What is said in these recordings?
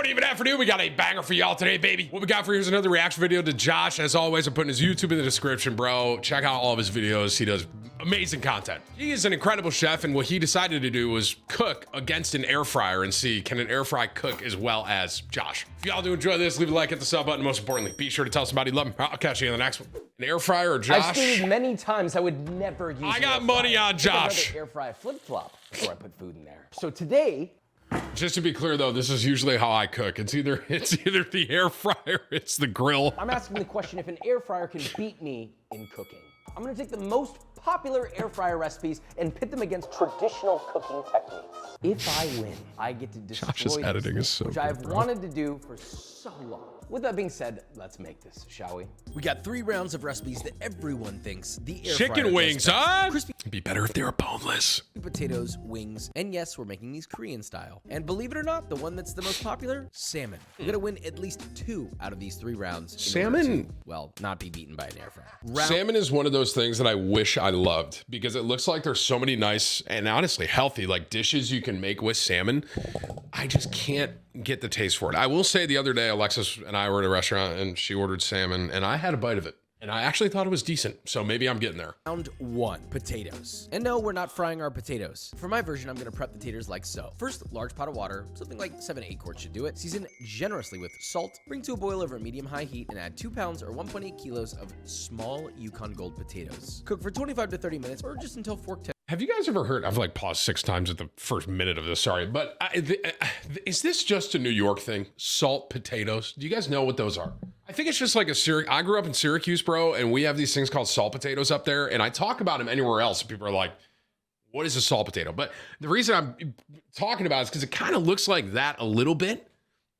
Good evening, afternoon. We got a banger for y'all today, baby. What we got for you is another reaction video to Josh. As always, I'm putting his YouTube in the description, bro. Check out all of his videos. He does amazing content. He is an incredible chef, and what he decided to do was cook against an air fryer and see, can an air fry cook as well as Josh? If y'all do enjoy this, leave a like, hit the sub button. Most importantly, be sure to tell somebody you love them. I'll catch you in the next one. An air fryer or Josh? I've stated many times I would never use I got money on Josh. air fryer flip-flop before I put food in there. So today, just to be clear though, this is usually how I cook. It's either the air fryer, it's the grill. I'm asking the question if an air fryer can beat me in cooking. I'm gonna take the most popular air fryer recipes and pit them against traditional cooking techniques. If I win, I get to destroy Josh's editing this, is so which good, I've bro. wanted to do for so long. With that being said, let's make this, shall we? We got 3 rounds of recipes that everyone thinks the air fryer Chicken does wings, best. huh? Crispy It'd be better if they were boneless. potatoes, wings, and yes, we're making these Korean style. And believe it or not, the one that's the most popular, salmon. We're gonna win at least 2 out of these 3 rounds. in order Salmon? to, well, not be beaten by an air fryer. Salmon is one of those things that I wish I loved because it looks like there's so many nice and honestly healthy like dishes you can make with salmon. I just can't get the taste for it. I will say the other day, Alexis and I were at a restaurant and she ordered salmon and I had a bite of it. And I actually thought it was decent, so maybe I'm getting there. Round 1, potatoes. And no, we're not frying our potatoes. For my version, I'm gonna prep the taters like so. First, large pot of water, something like 7 to 8 quarts should do it. Season generously with salt, bring to a boil over medium-high heat, and add 2 pounds or 1.8 kilos of small Yukon Gold potatoes. Cook for 25 to 30 minutes or just until fork Have you guys ever heard, I've like paused 6 times at the first minute of this, sorry, but is this just a New York thing? Salt potatoes? Do you guys know what those are? I think it's just like I grew up in Syracuse, bro, and we have these things called salt potatoes up there, and I talk about them anywhere else, and people are like, what is a salt potato? But the reason I'm talking about it is because it kind of looks like that a little bit.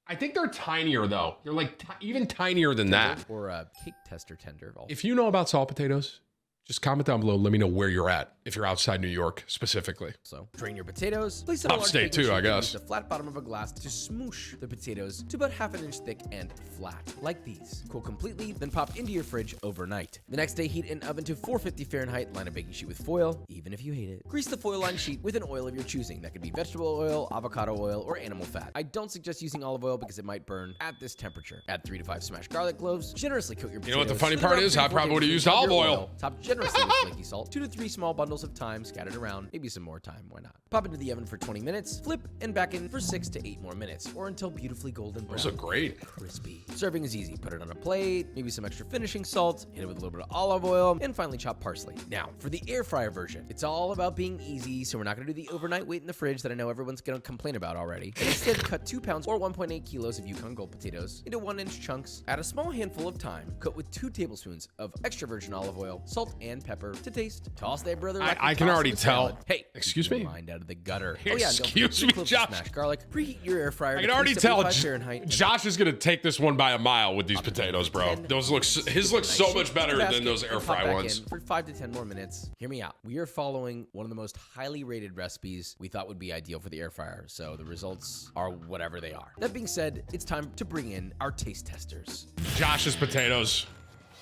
I think they're tinier though. They're like even tinier than that. or a cake tester tender. If you know about salt potatoes, just comment down below. Let me know where you're at if you're outside New York specifically. So drain your potatoes. Place it on a large Upstate baking too, I sheet and guess. use the flat bottom of a glass to smoosh the potatoes to about ½ inch thick and flat, like these. Cool completely, then pop into your fridge overnight. The next day, heat an oven to 450 Fahrenheit. Line a baking sheet with foil, even if you hate it. Grease the foil lined sheet with an oil of your choosing. That could be vegetable oil, avocado oil, or animal fat. I don't suggest using olive oil because it might burn at this temperature. Add 3 to 5 smashed garlic cloves. Generously coat your potatoes. You know what the funny with part around is? 3 to I 4 probably would have used tablespoons of olive your oil. Top generously with flaky salt. 2 to 3 small bundles of thyme scattered around. Maybe some more thyme, why not? Pop into the oven for 20 minutes. Flip and back in for 6 to 8 more minutes, or until beautifully golden brown. Those are great. Crispy. Serving is easy. Put it on a plate, maybe some extra finishing salt, hit it with a little bit of olive oil, and finally chop parsley. Now, for the air fryer version, it's all about being easy, so we're not gonna do the overnight wait in the fridge that I know everyone's gonna complain about already. And instead, cut 2 pounds or 1.8 kilos of Yukon Gold potatoes into 1-inch chunks. Add a small handful of thyme. Coat with 2 tablespoons of extra virgin olive oil, salt, and pepper to taste. Toss that brother. Like I you can toss already a salad. tell. Hey, Excuse keep me? your mind out of the gutter. Oh yeah, Excuse me, cloves of Josh. smashed garlic. Preheat your air fryer. I to can already tell 375 Fahrenheit. Josh is gonna take this one by a mile with these potatoes, bro. His looks so much better than those air fry ones. For 5 to 10 more minutes. Hear me out. We are following one of the most highly rated recipes we thought would be ideal for the air fryer, so the results are whatever they are. That being said, it's time to bring in our taste testers. Josh's potatoes.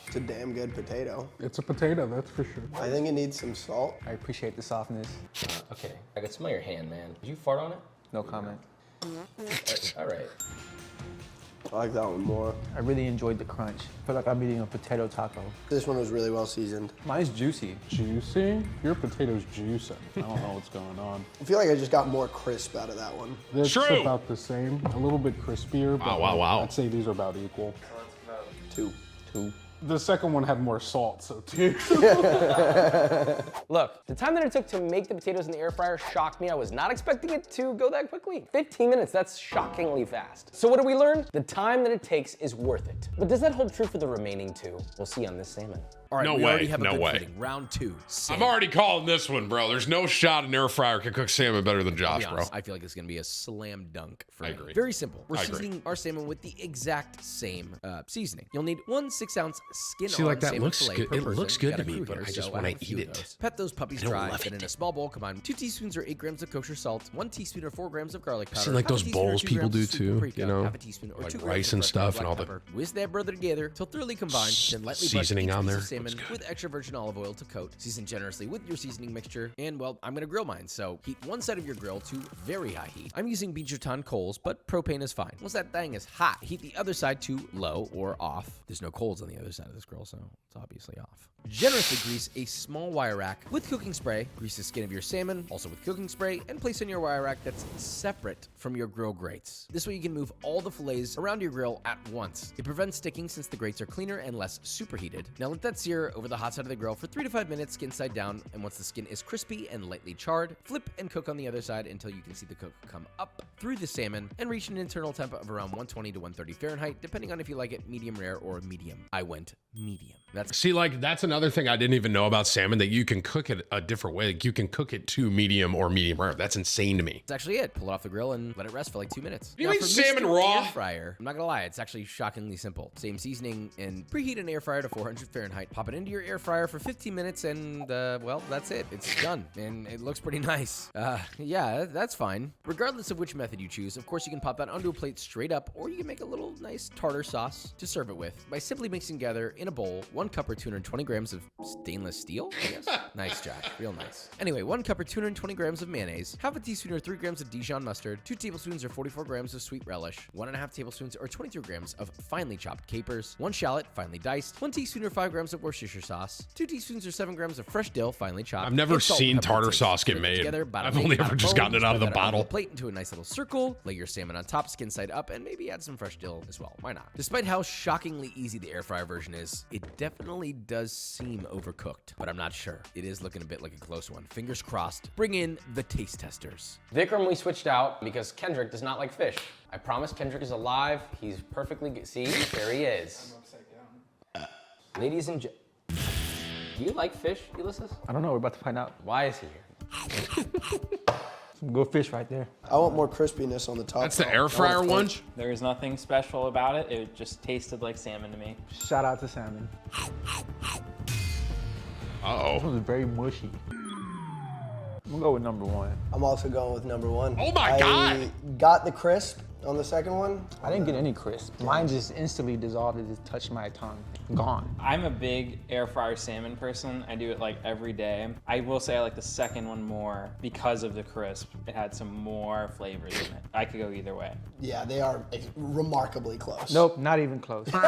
It's a damn good potato. It's a potato, that's for sure. I think it needs some salt. I appreciate the softness. Okay, I can smell your hand, man. Did you fart on it? No comment. All right. I like that one more. I really enjoyed the crunch. I feel like I'm eating a potato taco. This one was really well seasoned. Mine's juicy. Juicy? Your potato's juicing. I don't know what's going on. I feel like I just got more crisp out of that one. It's True. about the same, a little bit crispier, but wow. I'd say these are about equal. 2. The second one had more salt, so 2. Look, the time that it took to make the potatoes in the air fryer shocked me. I was not expecting it to go that quickly. 15 minutes, that's shockingly fast. So what did we learn? The time that it takes is worth it. But does that hold true for the remaining 2? We'll see on this salmon. All right, No we way, already have a no good way. footing. Round 2. I'm salmon. already calling this one, bro. There's no shot an air fryer can cook salmon better than To Josh, be bro. honest, I feel like it's gonna be a slam dunk for I me. agree. Very simple. We're I agree. seasoning our salmon with the exact same seasoning. You'll need 1 6-ounce skin See, on like, that salmon looks fillet good- per it looks person. good Got to a me, crew but here, I just so wanna have a few eat of it. those. Pet those puppies I don't dry. love Then it. in a small bowl, combine 2 teaspoons or 8 grams of kosher salt, 1 teaspoon or 4 grams of garlic powder. seen, like, half a those teaspoon or bowls 2 people grams of do sweet too, paprika, you know, half a teaspoon or like 2 rice grams and of fresh stuff black and all the pepper. Whisk that brother together till thoroughly combined. Then lightly brush seasoning each on piece there. of salmon Looks good. with extra virgin olive oil to coat. Season generously with your seasoning mixture. And well, I'm gonna grill mine, so heat one side of your grill to very high heat. I'm using Beacherton coals, but propane is fine. Once that thing is hot, heat the other side to low or off. There's no coals on the other side of this grill, so it's obviously off. Generously grease a small wire rack with cooking spray. Grease the skin of your salmon, also with cooking spray, and place on your wire rack that's separate from your grill grates. This way you can move all the fillets around your grill at once. It prevents sticking since the grates are cleaner and less superheated. Now let that sear over the hot side of the grill for 3 to 5 minutes, skin side down, and once the skin is crispy and lightly charred, flip and cook on the other side until you can see the cook come up through the salmon and reach an internal temp of around 120 to 130 Fahrenheit, depending on if you like it medium rare or medium. I went medium. That's See, like, that's another thing I didn't even know about salmon, that you can cook it a different way. Like, you can cook it to medium or medium rare. That's insane to me. That's actually it. Pull it off the grill and let it rest for like 2 minutes. You Now, mean for salmon Mr. raw? Air fryer, I'm not gonna lie, it's actually shockingly simple. Same seasoning and preheat an air fryer to 400 Fahrenheit. Pop it into your air fryer for 15 minutes and well, that's it. It's done and it looks pretty nice. Yeah, that's fine. Regardless of which method you choose, of course you can pop that onto a plate straight up, or you can make a little nice tartar sauce to serve it with by simply mixing together in a bowl 1 cup or 220 grams of stainless steel, I guess. Nice, Jack. Real nice. Anyway, 1 cup or 220 grams of mayonnaise, half a teaspoon or 3 grams of Dijon mustard, 2 tablespoons or 44 grams of sweet relish, 1.5 tablespoons or 23 grams of finely chopped capers, 1 shallot, finely diced, 1 teaspoon or 5 grams of Worcestershire sauce, 2 teaspoons or 7 grams of fresh dill, finely chopped. I've never and salt and seen pepper tartar to taste. sauce get Put it made. together, bada I've bing, only bada ever just boom. gotten it out of Spread the that onto bottle. plate into a nice little circle, lay your salmon on top, skin side up, and maybe add some fresh dill as well. Why not? Despite how shockingly easy the air fryer version is, it definitely does seem overcooked, but I'm not sure. It is looking a bit like a close one. Fingers crossed. Bring in the taste testers. Vikram we switched out because Kendrick does not like fish. I promise Kendrick is alive. He's perfectly good. See, there he is. Ladies and gentlemen. Do you like fish, Ulysses? I don't know. We're about to find out. Why is he here? Some good fish right there. I want more crispiness on the top. That's the though. air I want fryer one? crunch. There was nothing special about it. It just tasted like salmon to me. Shout out to salmon. Uh-oh. This one's very mushy. I'm gonna go with number 1. I'm also going with number 1. Oh my God. Got the crisp on the second one. I didn't get any crisp. Mine just instantly dissolved. It just touched my tongue. Gone. I'm a big air fryer salmon person. I do it like every day. I will say I like the second one more because of the crisp. It had some more flavors in it. I could go either way. Yeah, they are remarkably close. Nope, not even close. I'm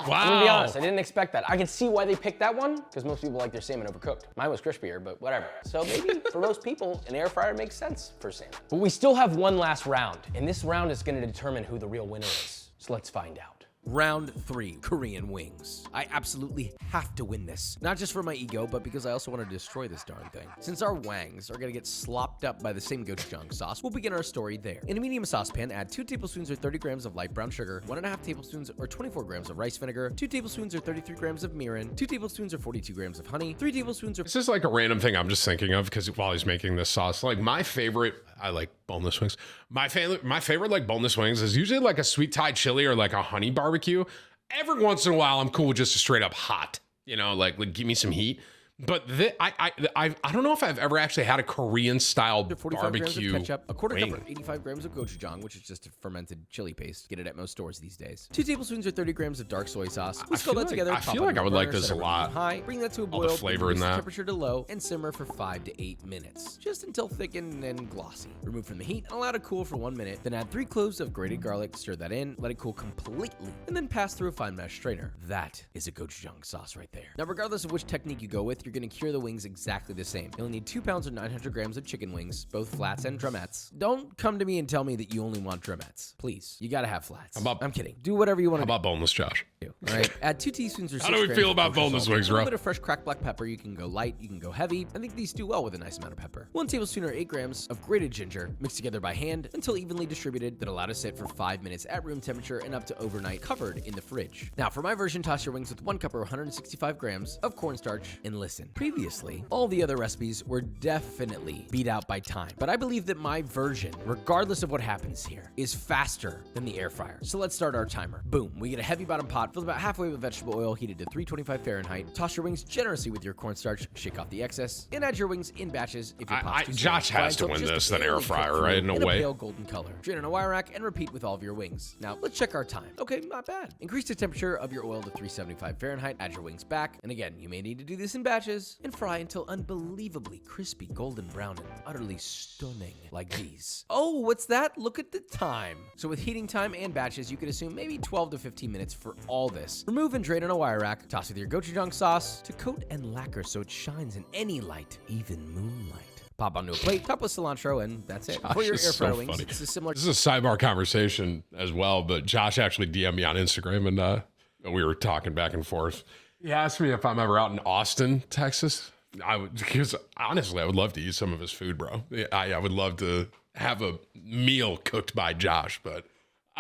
gonna be honest, I didn't expect that. I can see why they picked that one, because most people like their salmon overcooked. Mine was crispier, but whatever. So maybe for most people, an air fryer makes sense for salmon. But we still have one last round, and this round is gonna determine who the real winner is. So let's find out. Round 3, Korean wings. I absolutely have to win this. Not just for my ego, but because I also want to destroy this darn thing. Since our wangs are gonna get slopped up by the same gochujang sauce, we'll begin our story there. In a medium saucepan, add 2 tablespoons or 30 grams of light brown sugar, 1.5 tablespoons or 24 grams of rice vinegar, 2 tablespoons or 33 grams of mirin, 2 tablespoons or 42 grams of honey, 3 tablespoons or This is like a random thing I'm just thinking of because while he's making this sauce, like my favorite, I like boneless wings. My favorite like boneless wings is usually like a sweet Thai chili or like a honey barbecue. Every once in a while, I'm cool with just a straight up hot, you know, like give me some heat. But I don't know if I've ever actually had a Korean style 45 barbecue grams of ketchup, a quarter wing. cup or 85 grams of gochujang, which is just a fermented chili paste. Get it at most stores these days. 2 tablespoons or 30 grams of dark soy sauce. Whisk all feel that like- together. I pop feel on like your I would like burner, this set a everything lot. high. Bring that to a All boil. the flavor in reduce the that. temperature to low and simmer for 5 to 8 minutes, just until thickened and glossy. Remove from the heat and allow to cool for 1 minute. Then add 3 cloves of grated garlic. Stir that in. Let it cool completely, and then pass through a fine mesh strainer. That is a gochujang sauce right there. Now, regardless of which technique you go with, you're gonna cure the wings exactly the same. You'll need 2 pounds or 900 grams of chicken wings, both flats and drumettes. Don't come to me and tell me that you only want drumettes. Please, you gotta have flats. I'm kidding. Do whatever you want How to about boneless, Josh? do. All right. Add 2 teaspoons or 6 How do we grams feel of about kosher boneless salt. wings, A little bro? bit of fresh cracked black pepper. You can go light, you can go heavy. I think these do well with a nice amount of pepper. 1 tablespoon or 8 grams of grated ginger, mixed together by hand until evenly distributed. Then allow to sit for 5 minutes at room temperature and up to overnight, covered in the fridge. Now, for my version, toss your wings with 1 cup or 165 grams of cornstarch and listen. Listen, previously, all the other recipes were definitely beat out by time, but I believe that my version, regardless of what happens here, is faster than the air fryer. So let's start our timer. Boom, we get a heavy bottom pot filled about halfway with vegetable oil heated to 325 Fahrenheit. Toss your wings generously with your cornstarch, shake off the excess, and add your wings in batches if you're possible. Josh has to win this than air fryer, right? In a way. Pale golden color. Drain on a wire rack and repeat with all of your wings. Now, let's check our time. Okay, not bad. Increase the temperature of your oil to 375 Fahrenheit, add your wings back, and again, you may need to do this in batches, and fry until unbelievably crispy, golden brown, and utterly stunning like these. Oh, what's that? Look at the time. So with heating time and batches, you could assume maybe 12 to 15 minutes for all this. Remove and drain on a wire rack, toss with your gochujang sauce to coat and lacquer so it shines in any light, even moonlight. Pop onto a plate, top with cilantro, and that's it. For your air fryer wings, it's a similar. This is a sidebar conversation as well, but Josh actually DM'd me on Instagram, and we were talking back and forth. He asked me if I'm ever out in Austin, Texas. Because honestly, I would love to eat some of his food, bro. I would love to have a meal cooked by Josh, but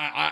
I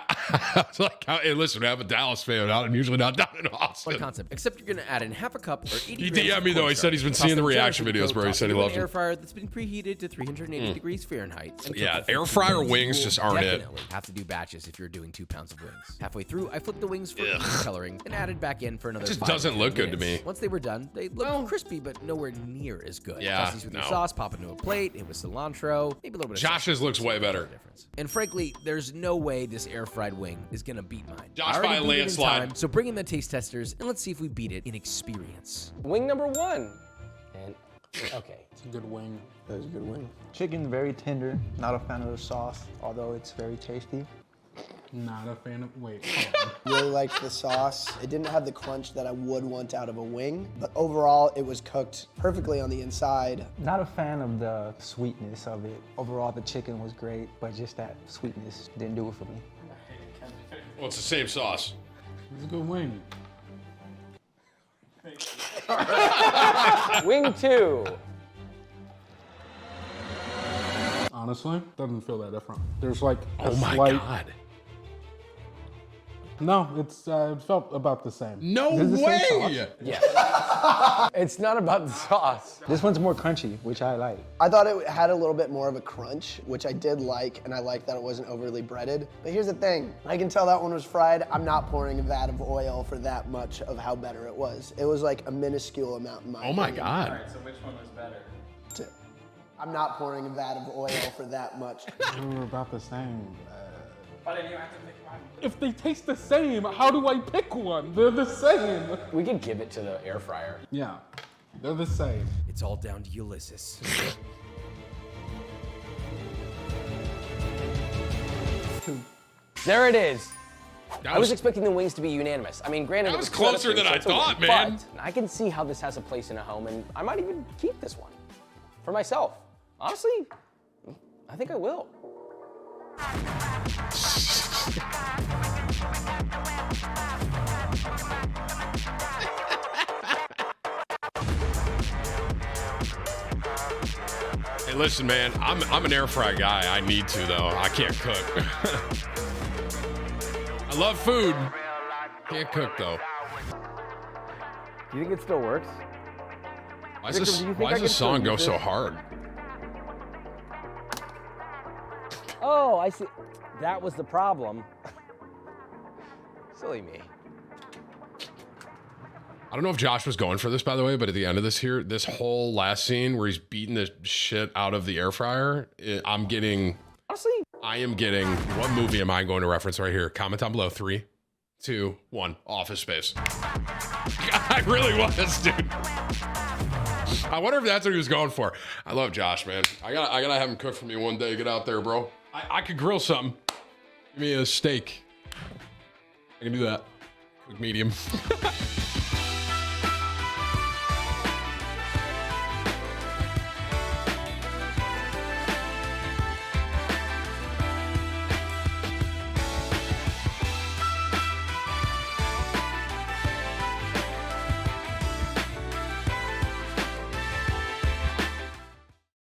was like, hey, listen, I'm a Dallas fan. I'm usually not down in Austin. What concept? Except you're gonna add in half a cup or 80 He grams DM'd me of though. He said he's been seeing the reaction videos, bro. He said he loves an air them. fryer that's been preheated to 380 degrees Fahrenheit. And Yeah, cook for air 15 fryer minutes. wings You just will aren't it. definitely have to do batches if you're doing 2 pounds of wings. Halfway through, I flipped the wings for coloring and added back in for another. Just 5 doesn't look good to minutes. me. Once they were done, they looked crispy, but nowhere near as good. Yeah, Toss these with your no. sauce, pop into a plate, hit with cilantro, maybe a little bit of Josh's looks way better. difference. And frankly, there's no way this air fried wing is gonna beat mine. Josh I already by a beat it in landslide. time, so bring in the taste testers and let's see if we beat it in experience. Wing number 1. And, okay. It's a good wing. That was a good wing. Chicken, very tender. Not a fan of the sauce, although it's very tasty. Not a fan of. Wait. Hold on. Really liked the sauce. It didn't have the crunch that I would want out of a wing, but overall it was cooked perfectly on the inside. Not a fan of the sweetness of it. Overall, the chicken was great, but just that sweetness didn't do it for me. Well, it's the same sauce. It's a good wing. Wing 2. Honestly, doesn't feel that different. There's like a Oh my slight. God. No, it's it felt about the same. No Is it the same way. sauce? It's not about the sauce. This one's more crunchy, which I like. I thought it had a little bit more of a crunch, which I did like, and I liked that it wasn't overly breaded. But here's the thing, I can tell that one was fried. I'm not pouring a vat of oil for that much of how better it was. It was like a minuscule amount in my Oh my opinion. God. So which one was better? I'm not pouring a vat of oil for that much. They were about the same. But then you have to pick one. If they taste the same, how do I pick one? They're the same. We could give it to the air fryer. Yeah, they're the same. It's all down to Ulysses. There it is. That I was expecting the wings to be unanimous. I mean, granted, That it was set up closer here, than so I it's okay, thought, man. But I can see how this has a place in a home, and I might even keep this one for myself. Honestly, I think I will. Hey, listen, man. I'm an air fry guy. I need to though. I can't cook. I love food. Can't cook though. Do you think it still works? Why does Victor, this, do you think why I does can this still song go use so this? hard? Oh, I see. That was the problem. Silly me. I don't know if Josh was going for this, by the way, but at the end of this here, this whole last scene where he's beating the shit out of the air fryer, I am getting, what movie am I going to reference right here? Comment down below. 3, 2, 1, Office Space. I really was, dude. I wonder if that's what he was going for. I love Josh, man. I gotta have him cook for me one day. Get out there, bro. I could grill something. Give me a steak. I can do that. Cook medium.